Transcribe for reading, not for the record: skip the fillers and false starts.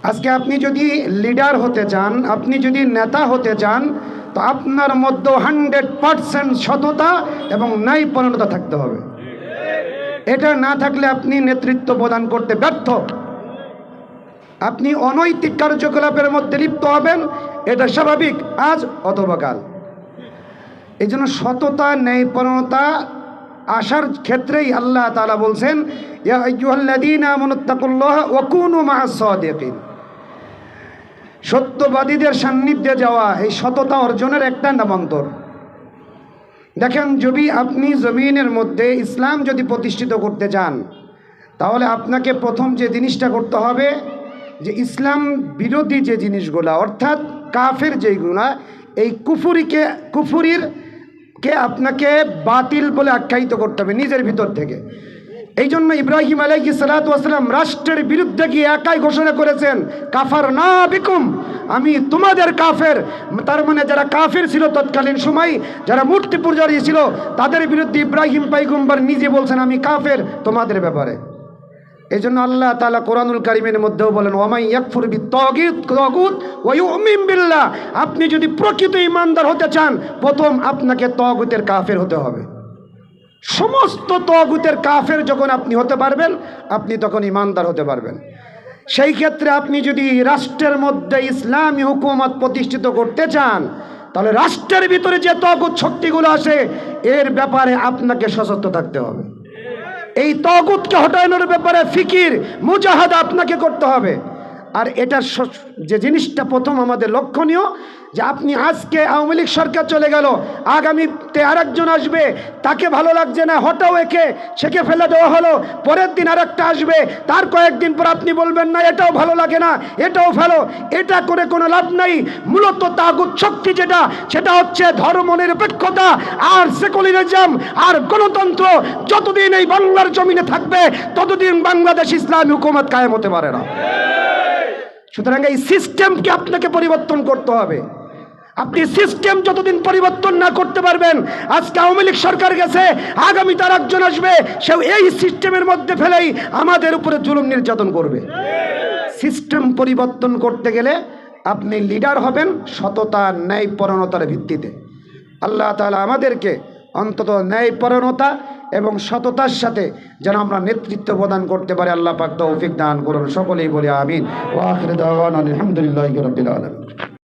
আজকে আপনি যদি লিডার হতে চান, আপনি যদি নেতা হতে চান, তো আপনার মধ্যে 100% সততা এবং ন্যায়পরায়ণতা থাকতে হবে। এটা না থাকলে আপনি নেতৃত্ব প্রদান করতে ব্যর্থ। আপনি অনৈতিক কার্যকলাপের মধ্যে লিপ্ত হবেন, এটা স্বাভাবিক, আজ অথবা কাল। এই জন্য সততা ন্যায়পরায়ণতা আসার ক্ষেত্রেই আল্লাহ তাআলা বলছেন, ইয়া আইয়ুহাল্লাযীনা আমানুত্তাকুল্লাহা ওয়া কুনু মা'আস সাদিকিন। সত্যবাদীদের সান্নিধ্যে যাওয়া এই সততা অর্জনের একটা নামান্তর। দেখেন, যদি আপনি জমিনের মধ্যে ইসলাম যদি প্রতিষ্ঠিত করতে চান, তাহলে আপনাকে প্রথম যে জিনিসটা করতে হবে, যে ইসলাম বিরোধী যে জিনিসগুলা, অর্থাৎ কাফের যেইগুলা, এই কুফুরিকে আপনাকে বাতিল বলে আখ্যায়িত করতে হবে নিজের ভিতর থেকে। এই জন্য ইব্রাহিম আলাইহিস সালাতু ওয়াস সালাম রাষ্ট্রের বিরুদ্ধে গিয়ে একাই ঘোষণা করেছেন, কাফারনা বিকুম, আমি তোমাদের কাফের। তার মানে যারা কাফের ছিল তৎকালীন সময়, যারা মূর্তি পূজারী ছিল, তাদের বিরুদ্ধে ইব্রাহিম পয়গম্বর নিজে বলছেন, আমি কাফের তোমাদের ব্যাপারে। এই জন্য আল্লাহ তাআলা কোরআনুল কারীমের মধ্যেও বলেন, ওয়ামাই ইয়াকফুর বিত্তাগুত ওয়া ইউমিন বিল্লাহ। আপনি যদি প্রকৃত ঈমানদার হতে চান, প্রথম আপনাকে তাগুতের কাফের হতে হবে। সমস্ত তাগুতের কাফের যখন আপনি হতে পারবেন, আপনি তখন ঈমানদার হতে পারবেন। সেই ক্ষেত্রে আপনি যদি রাষ্ট্রের মধ্যে ইসলামী হুকুমত প্রতিষ্ঠিত করতে চান, তাহলে রাষ্ট্রের ভিতরে যে তাগুত শক্তিগুলো আসে, এর ব্যাপারে আপনাকে সচেতন থাকতে হবে। এই তাগুতকে হটানোর ব্যাপারে ফিকির মুজাহাদা আপনাকে করতে হবে। আর এটার যে জিনিসটা প্রথম আমাদের লক্ষণীয়, যে আপনি আজকে আওয়ামী লীগ সরকার চলে গেল, আগামীতে আরেকজন আসবে, তাকে ভালো লাগছে না, হটাও একে, সেকে ফেলে দেওয়া হলো, পরের দিন আরেকটা আসবে, তার কয়েকদিন পর আপনি বলবেন না এটাও ভালো লাগে না, এটাও ফেলো। এটা করে কোনো লাভ নাই। মূলত তাগুত শক্তি যেটা, সেটা হচ্ছে ধর্মনিরপেক্ষতা আর সেকুলারিজম আর গণতন্ত্র। যতদিন এই বাংলার জমিনে থাকবে, ততদিন বাংলাদেশ ইসলামী হুকুমত কায়েম হতে পারে না। সুতরাং এই সিস্টেমকে আপনাকে পরিবর্তন করতে হবে। আপনি সিস্টেম যতদিন পরিবর্তন না করতে পারবেন, আজকে আওয়ামী লীগ সরকার গেছে, আগামী তার একজন আসবে, সেও এই সিস্টেমের মধ্যে ফেলেই আমাদের উপরে জুলুম নির্যাতন করবে। সিস্টেম পরিবর্তন করতে গেলে আপনি লিডার হবেন সততা ন্যায়পরায়ণতার ভিত্তিতে। আল্লাহ তাআলা আমাদেরকে অন্তত ন্যায়পরায়ণতা এবং সততার সাথে যেন আমরা নেতৃত্ব প্রদান করতে পারি, আল্লাহ পাক তৌফিক দান করুন। সকলেই বলি আমিন। ওয়া আখিরু দাওয়ানা আলহামদুলিল্লাহি রাব্বিল আলামিন।